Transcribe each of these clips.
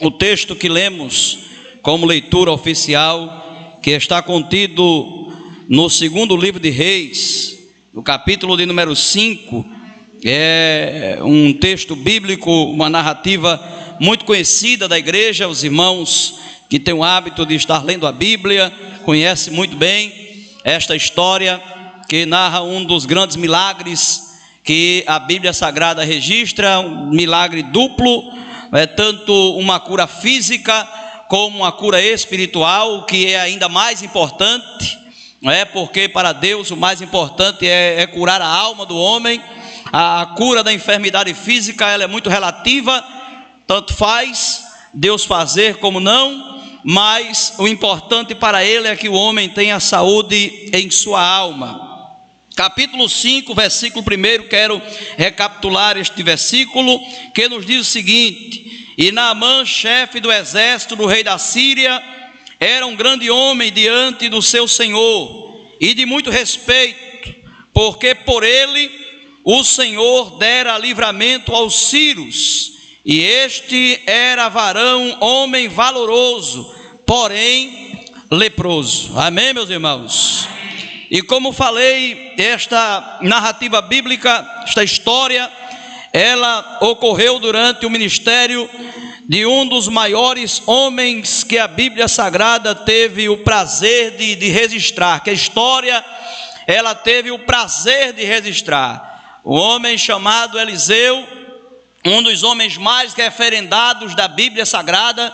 o texto que lemos como leitura oficial, que está contido no segundo livro de Reis, no capítulo de número 5, é um texto bíblico, uma narrativa muito conhecida da igreja. Os irmãos que têm o hábito de estar lendo a Bíblia conhecem muito bem esta história, que narra um dos grandes milagres que a Bíblia Sagrada registra, um milagre duplo, tanto uma cura física como uma cura espiritual, que é ainda mais importante, porque para Deus o mais importante é curar a alma do homem. A cura da enfermidade física, ela é muito relativa, tanto faz Deus fazer como não, mas o importante para ele é que o homem tenha saúde em sua alma. Capítulo 5, versículo 1, quero recapitular este versículo, que nos diz o seguinte: E Naamã, chefe do exército do rei da Síria, era um grande homem diante do seu senhor, e de muito respeito, porque por ele o Senhor dera livramento aos sírios, e este era varão, homem valoroso, porém leproso. Amém, meus irmãos? E como falei, esta narrativa bíblica, esta história, ela ocorreu durante o ministério de um dos maiores homens que a Bíblia Sagrada teve o prazer de registrar, que a história ela teve o prazer de registrar. Um homem chamado Eliseu, um dos homens mais referendados da Bíblia Sagrada,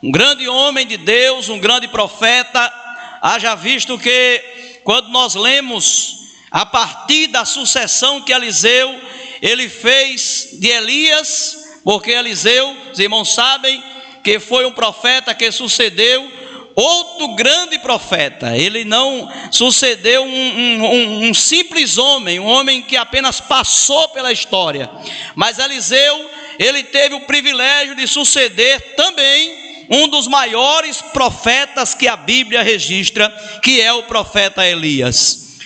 um grande homem de Deus, um grande profeta. Haja visto que quando nós lemos a partir da sucessão que Eliseu ele fez de Elias, porque Eliseu, os irmãos sabem que foi um profeta que sucedeu outro grande profeta. Ele não sucedeu um simples homem, um homem que apenas passou pela história, mas Eliseu, ele teve o privilégio de suceder também um dos maiores profetas que a Bíblia registra, que é o profeta Elias.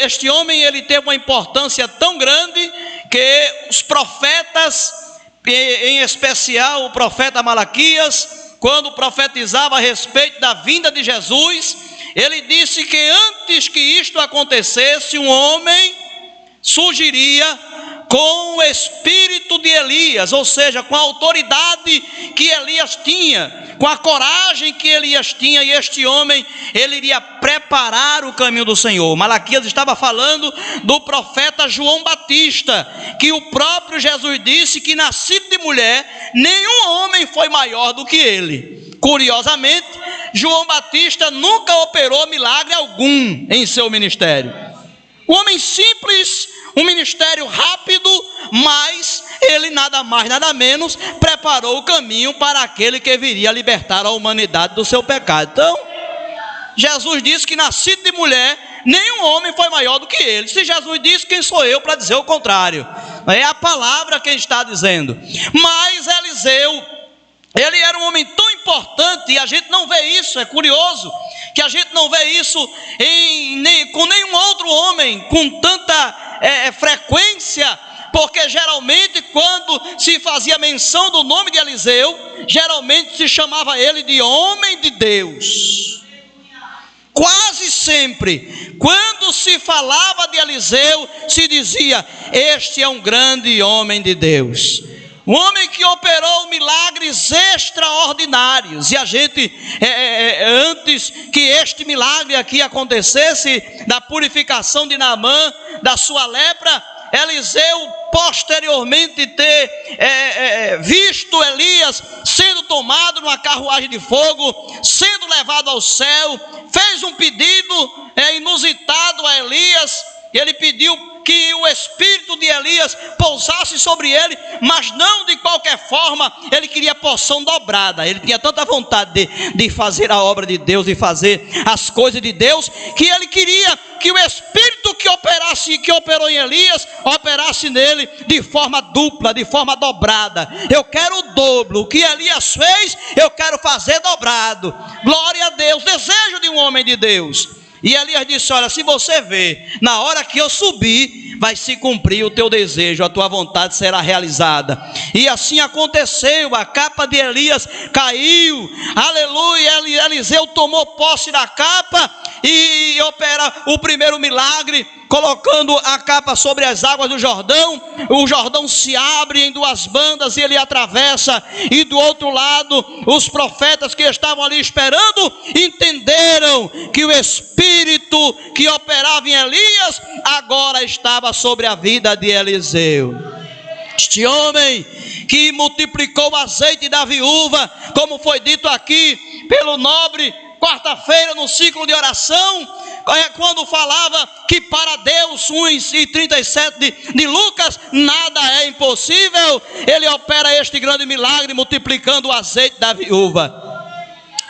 Este homem, ele teve uma importância tão grande que os profetas, em especial o profeta Malaquias, quando profetizava a respeito da vinda de Jesus, ele disse que antes que isto acontecesse, um homem surgiria com o espírito de Elias, ou seja, com a autoridade que Elias tinha, com a coragem que Elias tinha, e este homem, ele iria preparar o caminho do Senhor. Malaquias estava falando do profeta João Batista, que o próprio Jesus disse que nascido de mulher, nenhum homem foi maior do que ele. Curiosamente, João Batista nunca operou milagre algum em seu ministério. Um homem simples, um ministério rápido, mas ele nada mais, nada menos, preparou o caminho para aquele que viria libertar a humanidade do seu pecado. Então, Jesus disse que nascido de mulher, nenhum homem foi maior do que ele. Se Jesus disse, quem sou eu para dizer o contrário? É a palavra quem está dizendo. Mas Eliseu, ele era um homem tão importante, e a gente não vê isso, é curioso, que a gente não vê isso com nenhum outro homem com tanta frequência, porque geralmente quando se fazia menção do nome de Eliseu, geralmente se chamava ele de homem de Deus. Quase sempre, quando se falava de Eliseu, se dizia: este é um grande homem de Deus, um homem que operou milagres extraordinários. E a gente, antes que este milagre aqui acontecesse, da purificação de Naamã, da sua lepra, Eliseu posteriormente ter visto Elias sendo tomado numa carruagem de fogo, sendo levado ao céu, fez um pedido inusitado a Elias. Ele pediu que o espírito de Elias pousasse sobre ele, mas não de qualquer forma. Ele queria porção dobrada. Ele tinha tanta vontade de fazer a obra de Deus, de fazer as coisas de Deus, que ele queria que o espírito que operou em Elias, operasse nele de forma dupla, de forma dobrada. Eu quero o dobro. O que Elias fez, eu quero fazer dobrado. Glória a Deus. Desejo de um homem de Deus. E Elias disse: olha, se você vê, na hora que eu subir, vai se cumprir o teu desejo, a tua vontade será realizada. E assim aconteceu, a capa de Elias caiu, aleluia. Eliseu tomou posse da capa e opera o primeiro milagre, colocando a capa sobre as águas do Jordão. O Jordão se abre em duas bandas e ele atravessa, e do outro lado, os profetas que estavam ali esperando, entenderam que o Espírito que operava em Elias, agora estava sobre a vida de Eliseu. Este homem que multiplicou o azeite da viúva, como foi dito aqui pelo nobre, quarta-feira no ciclo de oração, quando falava que para Deus, 1:37 de Lucas, nada é impossível. Ele opera este grande milagre, multiplicando o azeite da viúva.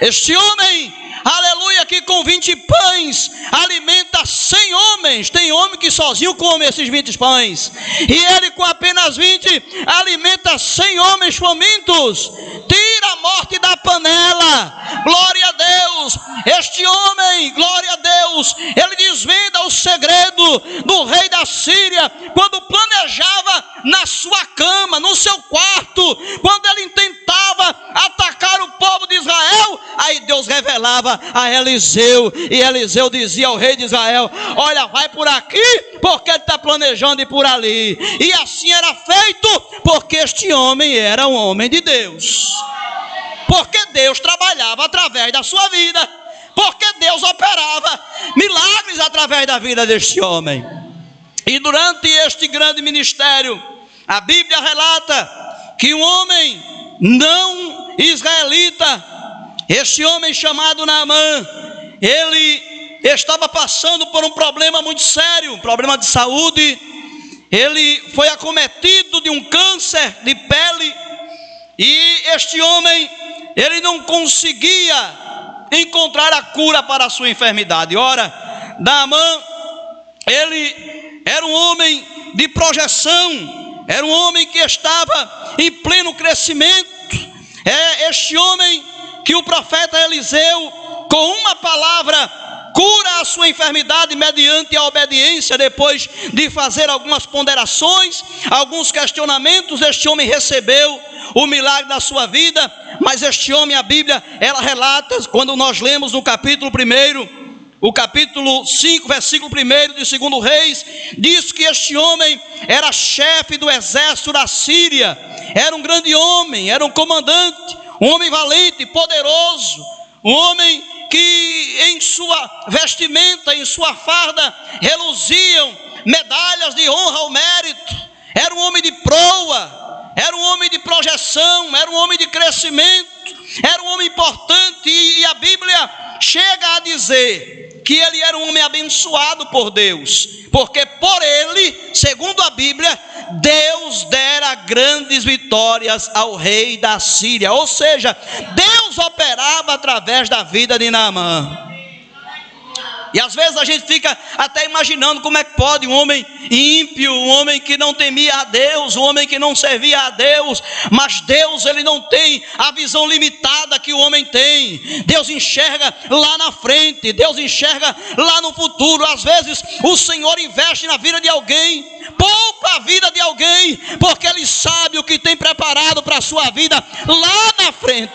Este homem, aleluia, que com 20 pães alimenta 100 homens. Tem homem que sozinho come esses 20 pães, e ele com apenas 20 alimenta 100 homens famintos. Tira a morte da panela, glória a Deus. Este homem, glória a Deus, ele desvenda o segredo do rei da Síria, quando planejava na sua cama, no seu quarto, quando ele tentava atacar o povo de Israel. Aí Deus revelava a Eliseu, e Eliseu dizia ao rei de Israel: olha, vai por aqui, porque ele está planejando ir por ali. E assim era feito, porque este homem era um homem de Deus, porque Deus trabalhava através da sua vida, porque Deus operava milagres através da vida deste homem. E durante este grande ministério, a Bíblia relata que um homem não israelita, este homem chamado Naamã, ele estava passando por um problema muito sério, um problema de saúde. Ele foi acometido de um câncer de pele, e este homem, ele não conseguia encontrar a cura para a sua enfermidade. Ora, Naamã, ele era um homem de projeção, era um homem que estava em pleno crescimento. É este homem que o profeta Eliseu, com uma palavra, cura a sua enfermidade mediante a obediência. Depois de fazer algumas ponderações, alguns questionamentos, este homem recebeu o milagre da sua vida. Mas este homem, a Bíblia, ela relata, quando nós lemos no capítulo 1, o capítulo 5, versículo 1 de 2 Reis, diz que este homem era chefe do exército da Síria, era um grande homem, era um comandante, um homem valente, poderoso, um homem que em sua vestimenta, em sua farda, reluziam medalhas de honra ao mérito. Era um homem de proa, era um homem de projeção, era um homem de crescimento, era um homem importante. E a Bíblia chega a dizer que ele era um homem abençoado por Deus, porque por ele, segundo a Bíblia, Deus dera grandes vitórias ao rei da Síria. Ou seja, Deus operava através da vida de Naamã. E às vezes a gente fica até imaginando como é que pode um homem ímpio, um homem que não temia a Deus, um homem que não servia a Deus. Mas Deus, ele não tem a visão limitada que o homem tem. Deus enxerga lá na frente, Deus enxerga lá no futuro. Às vezes o Senhor investe na vida de alguém, poupa a vida de alguém, porque ele sabe o que tem preparado para a sua vida lá na frente.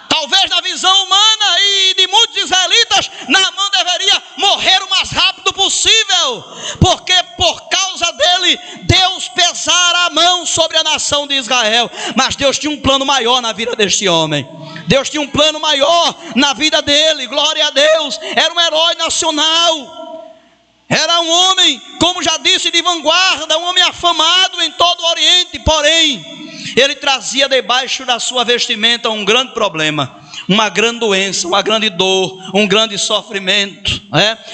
Talvez na visão humana e de muitos israelitas, Naamã deveria morrer o mais rápido possível, porque por causa dele, Deus pesara a mão sobre a nação de Israel. Mas Deus tinha um plano maior na vida deste homem. Deus tinha um plano maior na vida dele, glória a Deus. Era um herói nacional, era um homem, como já disse, de vanguarda, um homem afamado em todo o Oriente. Porém, ele trazia debaixo da sua vestimenta um grande problema, uma grande doença, uma grande dor, um grande sofrimento.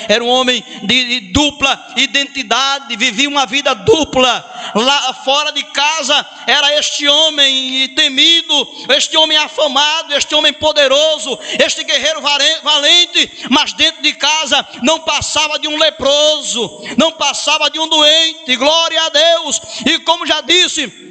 Era um homem de dupla identidade, vivia uma vida dupla. Lá fora de casa era este homem temido, este homem afamado, este homem poderoso, este guerreiro valente. Mas dentro de casa não passava de um leproso, não passava de um doente, glória a Deus. E como já disse,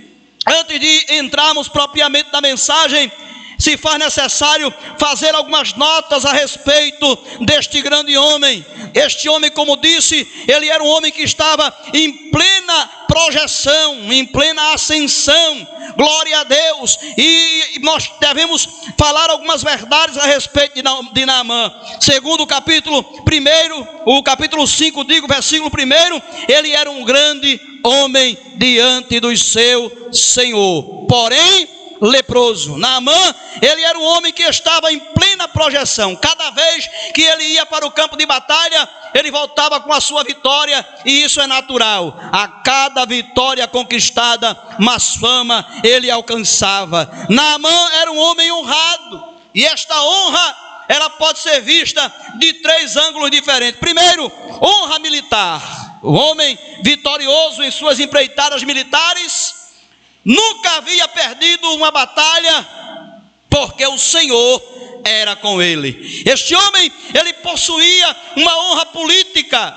antes de entrarmos propriamente na mensagem, se faz necessário fazer algumas notas a respeito deste grande homem. Este homem, como disse, ele era um homem que estava em plena projeção, em plena ascensão, glória a Deus. E nós devemos falar algumas verdades a respeito de Naamã. Segundo o capítulo 1, o capítulo 5, versículo 1, ele era um grande homem diante do seu Senhor, porém leproso. Naamã, ele era um homem que estava em plena projeção. Cada vez que ele ia para o campo de batalha, ele voltava com a sua vitória, e isso é natural. A cada vitória conquistada, mais fama ele alcançava. Naamã era um homem honrado, e esta honra, ela pode ser vista de 3 ângulos diferentes. Primeiro, honra militar. O homem vitorioso em suas empreitadas militares nunca havia perdido uma batalha, porque o Senhor era com ele. Este homem, ele possuía uma honra política.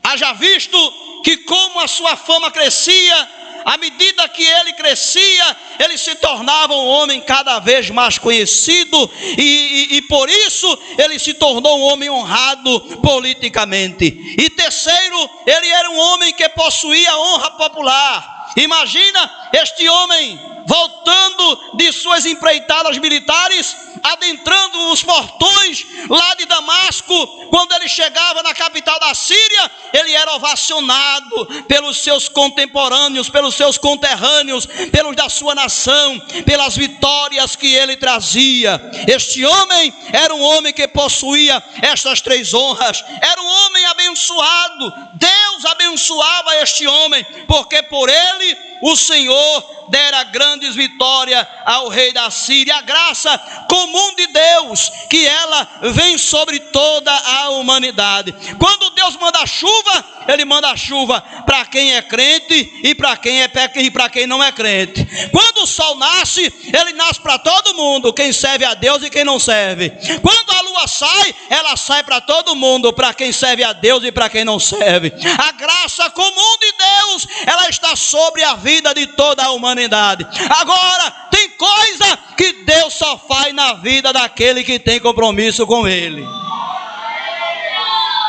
Haja visto que como a sua fama crescia, à medida que ele crescia, ele se tornava um homem cada vez mais conhecido, e por isso ele se tornou um homem honrado politicamente. E terceiro, ele era um homem que possuía honra popular. Imagina este homem voltando de suas empreitadas militares, adentrando os portões lá de Damasco. Quando ele chegava na capital da Síria, ele era ovacionado pelos seus contemporâneos, pelos seus conterrâneos, pelos da sua nação, pelas vitórias que ele trazia. Este homem era um homem que possuía estas 3 honras. Era um homem abençoado. Deus abençoava este homem, porque por ele o Senhor dera grandes vitórias ao rei da Síria. A graça comum de Deus, que ela vem sobre toda a humanidade. Quando Deus manda chuva, ele manda chuva para quem é crente e para quem não é crente. Quando o sol nasce, ele nasce para todo mundo, quem serve a Deus e quem não serve. Quando a lua sai, ela sai para todo mundo, para quem serve a Deus e para quem não serve. A graça comum de Deus, ela está sobre a vida de toda a humanidade. Agora, tem coisa que Deus só faz na vida daquele que tem compromisso com Ele.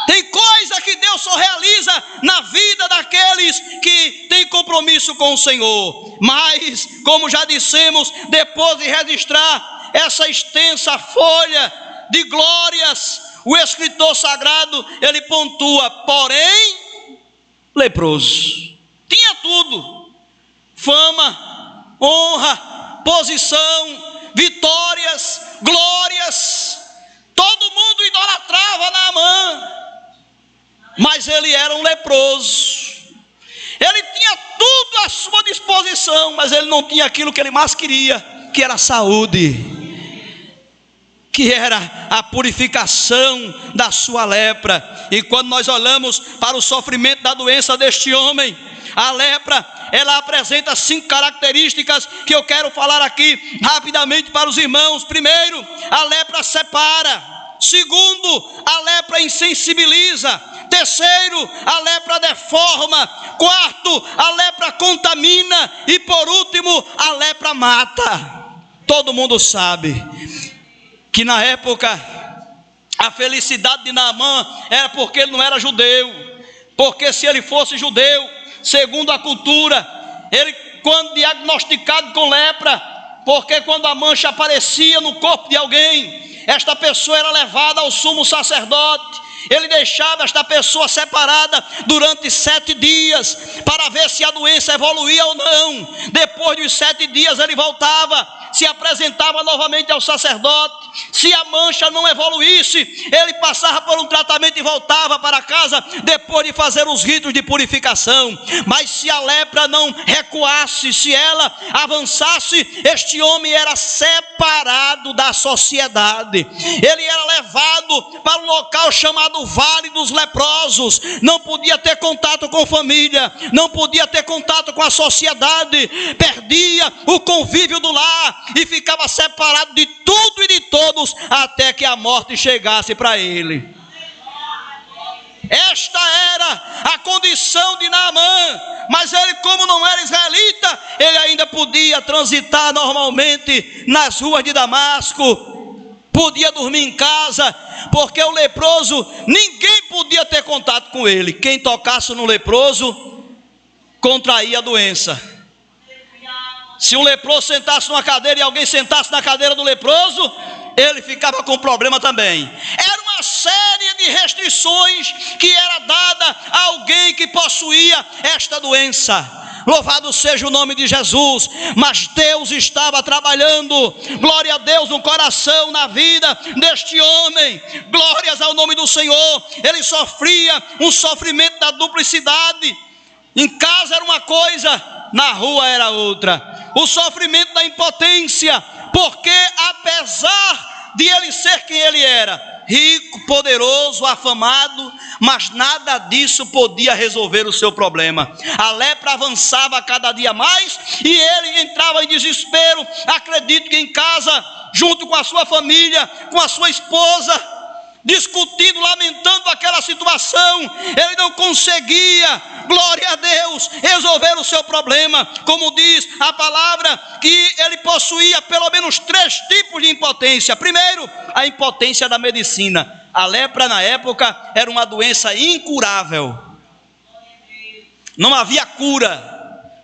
Tem coisa que Deus só realiza na vida daqueles que têm compromisso com o Senhor. Mas, como já dissemos, depois de registrar essa extensa folha de glórias, o escritor sagrado, ele pontua, porém, leproso. Tinha tudo: fama, honra, posição, vitórias, glórias. Todo mundo idolatrava Naamã, mas ele era um leproso. Ele tinha tudo à sua disposição, mas ele não tinha aquilo que ele mais queria, que era a saúde, que era a purificação da sua lepra. E quando nós olhamos para o sofrimento da doença deste homem, a lepra, ela apresenta 5 características que eu quero falar aqui rapidamente para os irmãos. Primeiro, a lepra separa. Segundo, a lepra insensibiliza. Terceiro, a lepra deforma. Quarto, a lepra contamina. E por último, a lepra mata. Todo mundo sabe que na época a felicidade de Naamã era porque ele não era judeu. Porque se ele fosse judeu, segundo a cultura, ele, quando diagnosticado com lepra, porque quando a mancha aparecia no corpo de alguém, esta pessoa era levada ao sumo sacerdote. Ele deixava esta pessoa separada durante 7 dias, para ver se a doença evoluía ou não. Depois dos 7 dias ele voltava, se apresentava novamente ao sacerdote. Se a mancha não evoluísse, ele passava por um tratamento e voltava para casa, depois de fazer os ritos de purificação. Mas se a lepra não recuasse, se ela avançasse, este homem era separado da sociedade. Ele era levado para um local chamado Vale dos Leprosos. Não podia ter contato com família, não podia ter contato com a sociedade, perdia o convívio do lar e ficava separado de tudo e de todos, até que a morte chegasse para ele. Esta era a condição de Naamã. Mas ele, como não era israelita, ele ainda ainda podia transitar normalmente nas ruas de Damasco, podia dormir em casa, porque o leproso, ninguém podia ter contato com ele. Quem tocasse no leproso, contraía a doença. Se um leproso sentasse numa cadeira e alguém sentasse na cadeira do leproso, ele ficava com problema também. Era uma série de restrições que era dada a alguém que possuía esta doença. Louvado seja o nome de Jesus. Mas Deus estava trabalhando, glória a Deus, no coração, na vida deste homem. Glórias ao nome do Senhor. Ele sofria um sofrimento da duplicidade. Em casa era uma coisa, na rua era outra. O sofrimento da impotência, porque apesar de ele ser quem ele era, rico, poderoso, afamado, mas nada disso podia resolver o seu problema. A lepra avançava cada dia mais e ele entrava em desespero. Acredito que em casa, junto com a sua família, com a sua esposa, discutindo, lamentando aquela situação, ele não conseguia, glória a Deus, resolver o seu problema. Como diz a palavra, que ele possuía pelo menos 3 tipos de impotência. Primeiro, a impotência da medicina. A lepra na época era uma doença incurável, não havia cura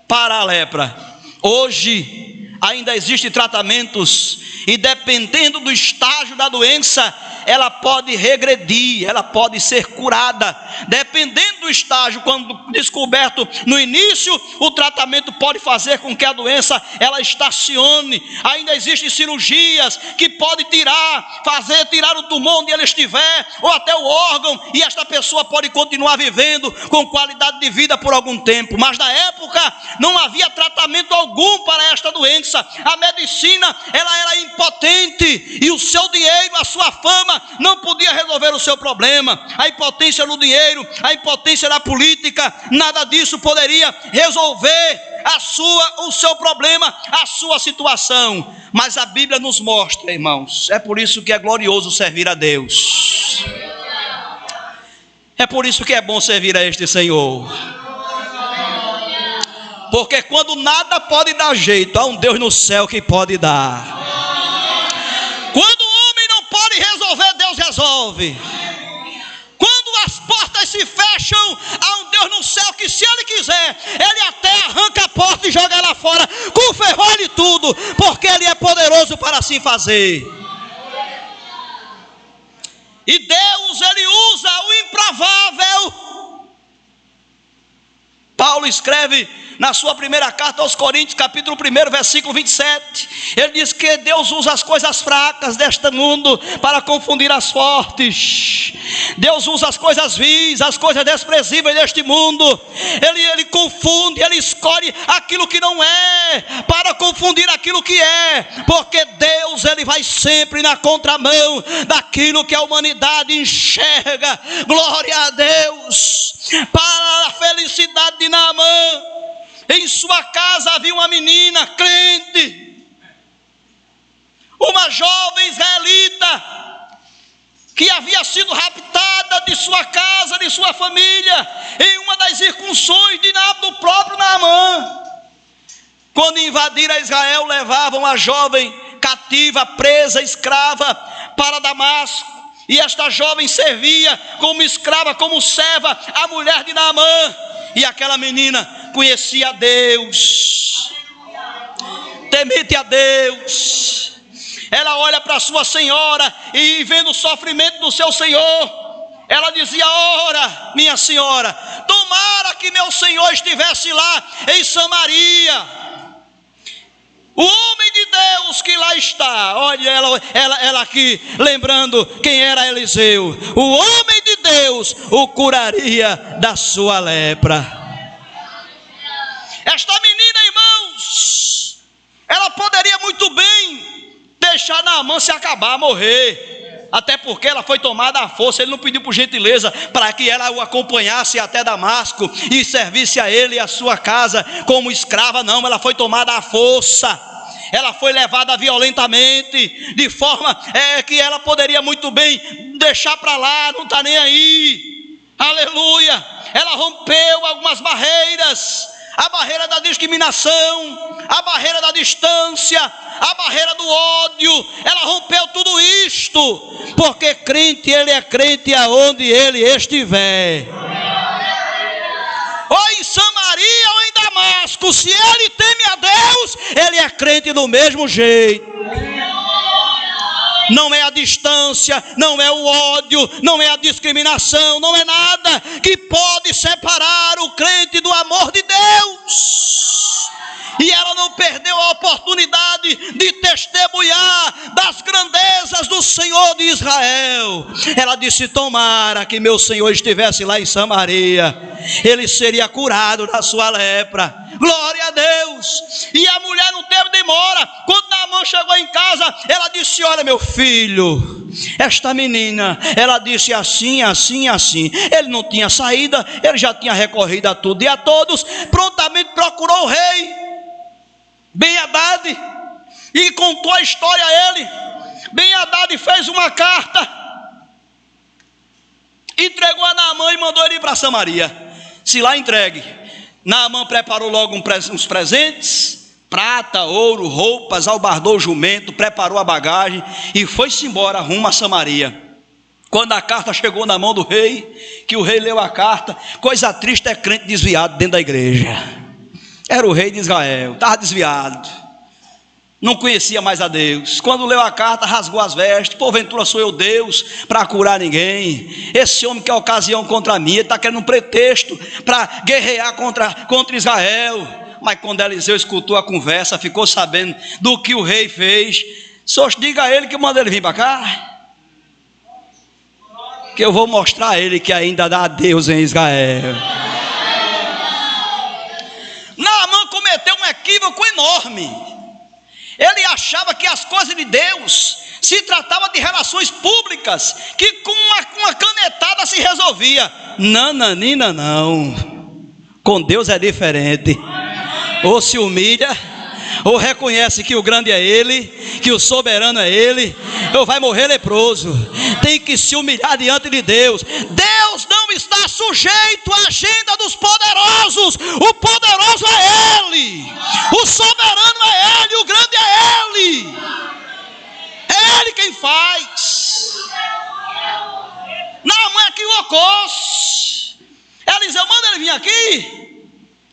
para a lepra. Hoje ainda existem tratamentos, e dependendo do estágio da doença, ela pode regredir, ela pode ser curada. Dependendo do estágio, quando descoberto no início, o tratamento pode fazer com que a doença ela estacione. Ainda existem cirurgias que podem tirar o tumor onde ele estiver, ou até o órgão, e esta pessoa pode continuar vivendo com qualidade de vida por algum tempo. Mas na época não havia tratamento algum para esta doença. A medicina ela era impotente, e o seu dinheiro, a sua fama não podia resolver o seu problema. A impotência no dinheiro, a impotência na política, nada disso poderia resolver o seu problema, a sua situação. Mas a Bíblia nos mostra, irmãos, é por isso que é glorioso servir a Deus, é por isso que é bom servir a este Senhor, porque quando nada pode dar jeito, há um Deus no céu que pode dar. Quando o homem não pode resolver, Deus resolve. Quando as portas se fecham, há um Deus no céu que, se Ele quiser, Ele até arranca a porta e joga ela fora, com ferrolho e tudo, porque Ele é poderoso para assim fazer. E Deus, Ele usa o improvável. Paulo escreve na sua primeira carta aos Coríntios, capítulo 1, versículo 27, ele diz que Deus usa as coisas fracas deste mundo para confundir as fortes. Deus usa as coisas vis, as coisas desprezíveis deste mundo. Ele confunde, Ele escolhe aquilo que não é, para confundir aquilo que é, porque Deus, Ele vai sempre na contramão daquilo que a humanidade enxerga. Glória a Deus. Para a felicidade de Naamã, em sua casa havia uma menina crente, uma jovem israelita, que havia sido raptada de sua casa, de sua família, em uma das incursões do próprio Naamã. Quando invadiram Israel, levavam a jovem cativa, presa, escrava, para Damasco. E esta jovem servia como escrava, como serva, a mulher de Naamã. E aquela menina conhecia a Deus, temente a Deus. Ela olha para sua senhora e, vendo o sofrimento do seu senhor, ela dizia: ora, minha senhora, tomara que meu senhor estivesse lá em Samaria. O homem de Deus que lá está, olha ela aqui, lembrando quem era Eliseu. O homem de Deus o curaria da sua lepra. Esta menina, irmãos, ela poderia muito bem deixar Naamã se acabar, morrer, até porque ela foi tomada à força. Ele não pediu por gentileza para que ela o acompanhasse até Damasco e servisse a ele e a sua casa como escrava. Não, ela foi tomada à força, ela foi levada violentamente, de forma que ela poderia muito bem deixar para lá, não está nem aí. Aleluia. Ela rompeu algumas barreiras, a barreira da discriminação, a barreira da distância, a barreira do ódio. Ela rompeu tudo isto, porque crente, ele é crente aonde ele estiver. Ou em Samaria ou em Damasco, se ele teme a Deus, ele é crente do mesmo jeito. Não é a distância, não é o ódio, não é a discriminação, não é nada que pode separar o crente do amor de Deus. E ela não perdeu a oportunidade de testemunhar das grandezas do Senhor de Israel. Ela disse: tomara que meu Senhor estivesse lá em Samaria, ele seria curado da sua lepra. Glória a Deus. E a mulher não teve demora. Quando Naamã chegou em casa, ela disse: olha, meu filho, esta menina, ela disse assim, assim, assim. Ele não tinha saída, ele já tinha recorrido a tudo e a todos. Prontamente procurou o rei Ben-Hadad e contou a história a ele. Ben-Hadad fez uma carta, entregou a Naamã e mandou ele ir para Samaria. Se lá entregue. Naamã preparou logo uns presentes, prata, ouro, roupas, albardou o jumento, preparou a bagagem e foi-se embora rumo a Samaria. Quando a carta chegou na mão do rei, que o rei leu a carta, coisa triste é crente desviado dentro da igreja. Era o rei de Israel, estava desviado, não conhecia mais a Deus. Quando leu a carta, rasgou as vestes. Porventura sou eu Deus para curar ninguém? Esse homem quer ocasião contra mim, ele está querendo um pretexto para guerrear contra Israel. Mas quando Eliseu escutou a conversa, ficou sabendo do que o rei fez. Só diga a ele que manda ele vir para cá, que eu vou mostrar a ele que ainda dá a Deus em Israel. Naamã cometeu um equívoco enorme. Ele achava que as coisas de Deus se tratava de relações públicas, que com uma canetada se resolvia. Nananina não. Com Deus é diferente. Ou se humilha, ou reconhece que o grande é Ele, que o soberano é Ele, ou vai morrer leproso. Tem que se humilhar diante de Deus. Deus não está sujeito à agenda dos poderosos. O poderoso é Ele, o soberano é Ele, o grande é Ele. É Ele quem faz. Naamã equivocou-se. Eliseu manda ele vir aqui.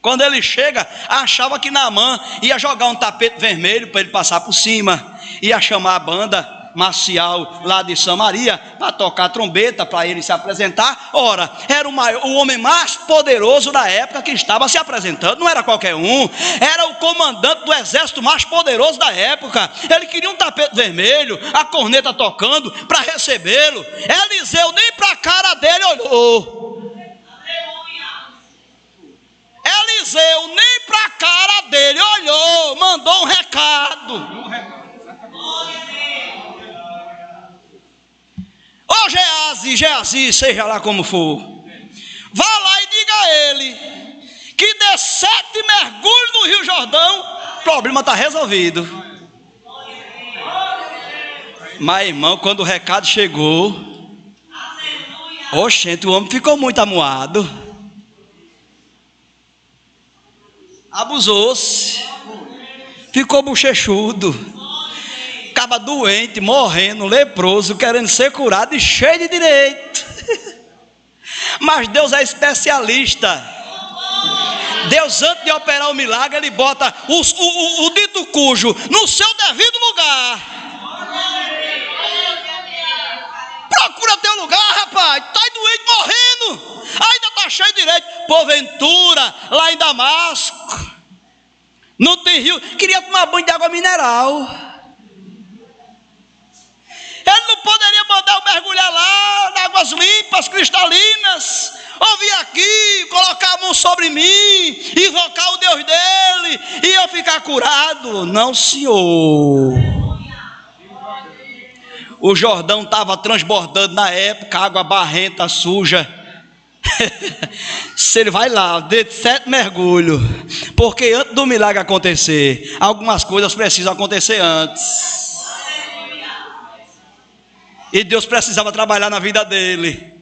Quando ele chega, achava que Naamã ia jogar um tapete vermelho para ele passar por cima, ia chamar a banda marcial lá de Samaria para tocar trombeta, para ele se apresentar. Ora, era o homem mais poderoso da época que estava se apresentando. Não era qualquer um, era o comandante do exército mais poderoso da época. Ele queria um tapete vermelho, a corneta tocando para recebê-lo. Eliseu nem para a cara dele olhou. Eliseu nem para a cara dele olhou, mandou um recado. Ô Geazi, seja lá como for, vá lá e diga a ele que dê 7 mergulhos no Rio Jordão, o problema está resolvido. Mas irmão, quando o recado chegou, oxente, o homem ficou muito amuado, abusou-se, ficou bochechudo, acaba doente, morrendo, leproso, querendo ser curado e cheio de direito. Mas Deus é especialista. Deus, antes de operar o milagre, Ele bota o dito cujo no seu devido lugar. Procura teu lugar, rapaz. Está doente, morrendo, ainda está cheio de direito. Porventura, lá em Damasco não tem rio, queria tomar banho de água mineral. Ele não poderia mandar eu mergulhar lá, em águas limpas, cristalinas, ou vir aqui, colocar a mão sobre mim, invocar o Deus dele, e eu ficar curado? Não, senhor. O Jordão estava transbordando na época, água barrenta, suja. Se ele vai lá, dê 7 mergulhos, porque antes do milagre acontecer, algumas coisas precisam acontecer antes. E Deus precisava trabalhar na vida dele.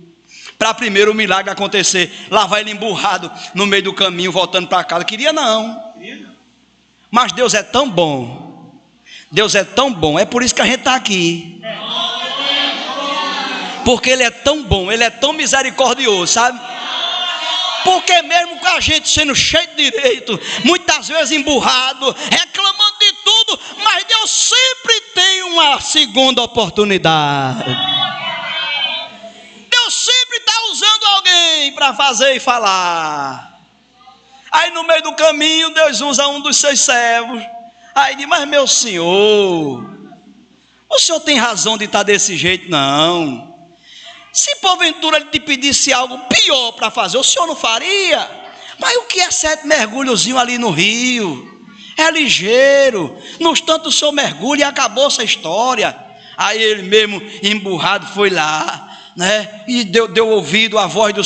para primeiro o milagre acontecer. Lá vai ele emburrado no meio do caminho, voltando para casa. Queria não. Mas Deus é tão bom. Deus é tão bom. É por isso que a gente está aqui. Porque Ele é tão bom, Ele é tão misericordioso, sabe? Porque mesmo com a gente sendo cheio de direito, muitas vezes emburrado, reclamando de tudo, mas Deus sempre tem uma segunda oportunidade. Deus sempre está usando alguém para fazer e falar. Aí no meio do caminho Deus usa um dos seus servos. Aí diz: mas meu senhor, o senhor tem razão de estar desse jeito? Não. Se porventura ele te pedisse algo pior para fazer, o senhor não faria? Mas o que é 7 mergulhozinhos ali no rio? É ligeiro. No instante o senhor mergulha e acabou essa história. Aí ele mesmo emburrado foi lá, né? E deu ouvido à voz do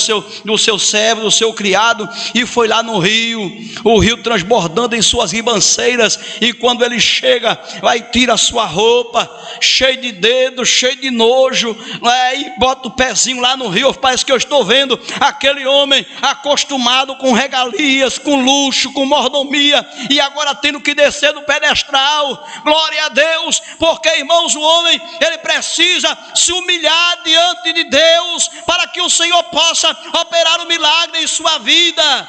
seu servo, do seu criado, e foi lá no rio, o rio transbordando em suas ribanceiras. E quando ele chega, vai tira a sua roupa, cheio de dedos, cheio de nojo, né? E bota o pezinho lá no rio. Parece que eu estou vendo aquele homem acostumado com regalias, com luxo, com mordomia, e agora tendo que descer do pedestral. Glória a Deus, porque, irmãos, o homem, ele precisa se humilhar diante de Deus, para que o Senhor possa operar o milagre em sua vida.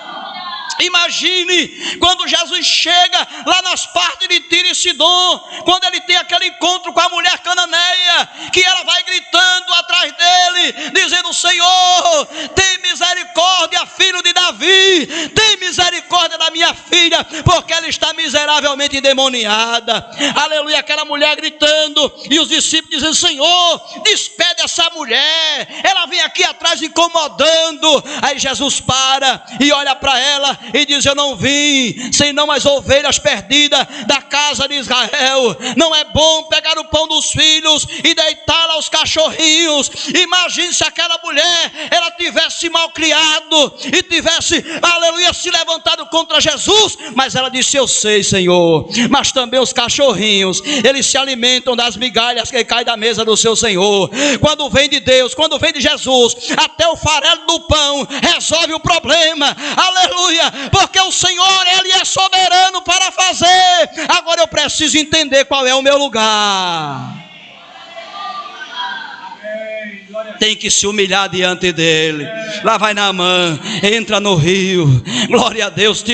Imagine quando Jesus chega lá nas partes de Tiro e Sidom, quando ele tem aquele encontro com a mulher cananeia, que ela vai gritando atrás dele, dizendo: Senhor, tem misericórdia, filho de Davi, tem misericórdia da minha filha, porque ela está miseravelmente endemoniada. Aleluia, aquela mulher gritando, e os discípulos dizem: Senhor, despede essa mulher, ela vem aqui atrás incomodando. Aí Jesus para e olha para ela e diz: eu não vim senão as ovelhas perdidas da casa de Israel. Não é bom pegar o pão dos filhos e deitá-la aos cachorrinhos. Imagine se aquela mulher, ela tivesse mal criado e tivesse, aleluia, se levantado contra Jesus. Mas ela disse: eu sei, Senhor, mas também os cachorrinhos, eles se alimentam das migalhas que caem da mesa do seu Senhor. Quando vem de Deus, quando vem de Jesus, até o farelo do pão resolve o problema. Aleluia, porque o Senhor, Ele é soberano para fazer. Agora eu preciso entender qual é o meu lugar. Tem que se humilhar diante dele. Lá vai Naamã, entra no rio, glória a Deus,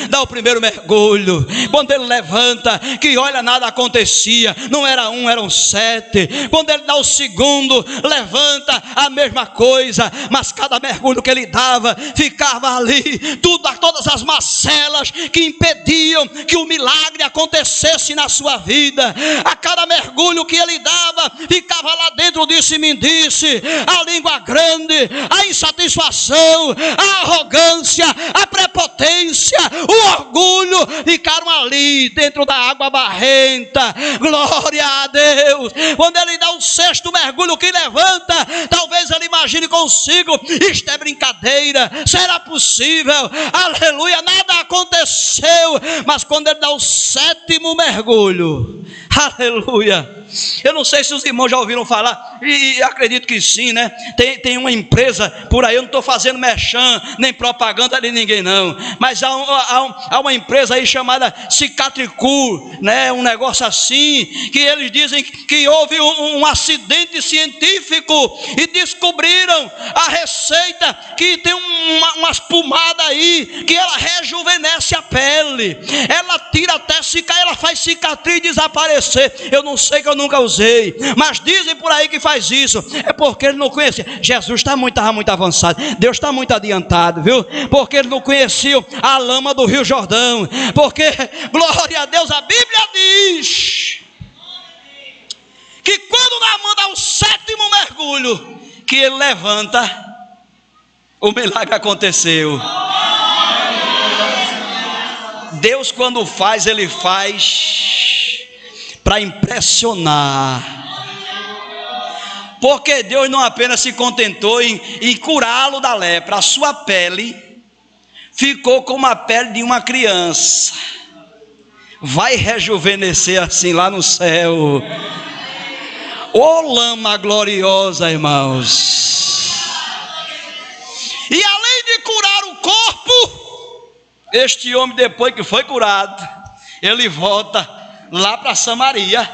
dá o primeiro mergulho. Quando ele levanta, que olha, nada acontecia. Não era um, eram 7. Quando ele dá o segundo, levanta, a mesma coisa. Mas cada mergulho que ele dava, ficava ali todas as macelas que impediam que o milagre acontecesse na sua vida. A cada mergulho que ele dava, ficava lá dentro disse-me-disse, a língua grande, a insatisfação, a arrogância, a prepotência, o orgulho, ficaram ali dentro da água barrenta. Glória a Deus. Quando ele dá o 6º mergulho que levanta, talvez ele imagine consigo: isto é brincadeira, será possível? Aleluia, nada aconteceu. Mas quando ele dá o 7º mergulho, aleluia, eu não sei se os irmãos já ouviram falar, e acredito que sim, né? Tem uma empresa por aí, eu não estou fazendo merchan, nem propaganda de ninguém não, mas há uma empresa aí chamada Cicatricur, né? Um negócio assim, que eles dizem que houve um acidente científico e descobriram a receita, que tem umas pomadas aí, que ela rejuvenesce a pele, ela tira até ela faz cicatriz desaparecer. Eu não sei, que eu nunca usei, mas dizem por aí que faz isso. É porque ele não conhecia. Jesus estava muito avançado, Deus está muito adiantado, viu? Porque ele não conhecia a lama do Rio Jordão. Porque, glória a Deus, a Bíblia diz que quando Naamã dá o 7º mergulho, que ele levanta, o milagre aconteceu. Deus, quando faz, Ele faz para impressionar. Porque Deus não apenas se contentou em curá-lo da lepra, a sua pele ficou como a pele de uma criança. Vai rejuvenescer assim lá no céu. Ô lama gloriosa, irmãos. E além de curar o corpo, este homem, depois que foi curado, ele volta lá para Samaria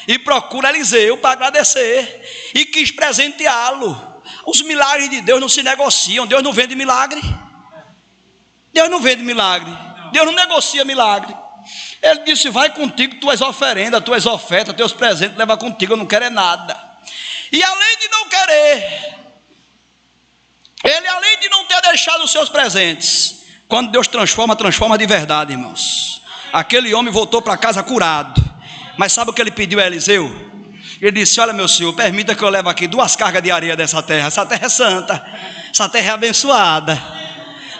e procura Eliseu para agradecer e quis presenteá-lo. Os milagres de Deus não se negociam. Deus não vende milagre. Deus não vende milagre. Deus não negocia milagre. Ele disse: vai contigo tuas oferendas, tuas ofertas, teus presentes, leva contigo, eu não quero é nada. E além de não querer, ele além de não ter deixado os seus presentes, quando Deus transforma, transforma de verdade, irmãos. Aquele homem voltou para casa curado. Mas sabe o que ele pediu a Eliseu? Ele disse: olha, meu senhor, permita que eu leve aqui 2 cargas de areia dessa terra. Essa terra é santa, essa terra é abençoada.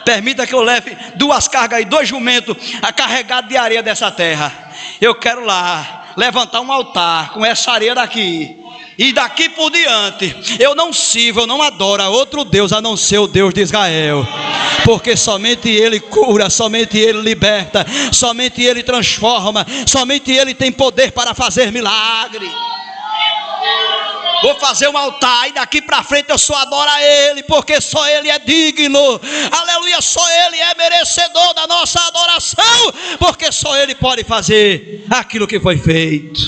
Permita que eu leve 2 cargas e 2 jumentos carregados de areia dessa terra. Eu quero lá levantar um altar com essa areia daqui. E daqui por diante eu não sirvo, eu não adoro a outro Deus a não ser o Deus de Israel. Porque somente Ele cura, somente Ele liberta, somente Ele transforma, somente Ele tem poder para fazer milagre. Vou fazer um altar e daqui para frente eu só adoro a Ele, porque só Ele é digno. Aleluia, só Ele é merecedor da nossa adoração, porque só Ele pode fazer aquilo que foi feito.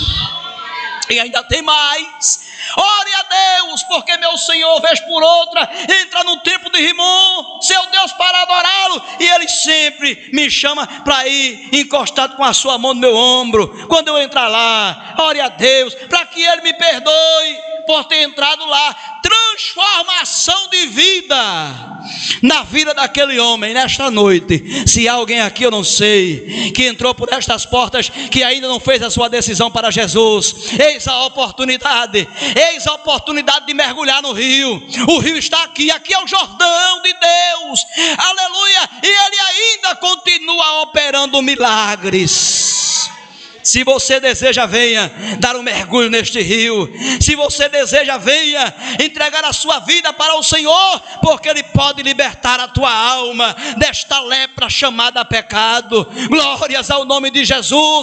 E ainda tem mais. Ore a Deus, porque meu Senhor, vez por outra, entra no templo de Rimon, seu Deus, para adorá-lo, e Ele sempre me chama para ir encostado com a sua mão no meu ombro. Quando eu entrar lá, ore a Deus, para que Ele me perdoe por ter entrado lá. Transformação de vida na vida daquele homem. Nesta noite, se há alguém aqui, eu não sei, que entrou por estas portas, que ainda não fez a sua decisão para Jesus, eis a oportunidade de mergulhar no rio. O rio está aqui é o Jordão de Deus, aleluia, e Ele ainda continua operando milagres. Se você deseja, venha dar um mergulho neste rio. Se você deseja, venha entregar a sua vida para o Senhor, porque Ele pode libertar a tua alma desta lepra chamada pecado. Glórias ao nome de Jesus.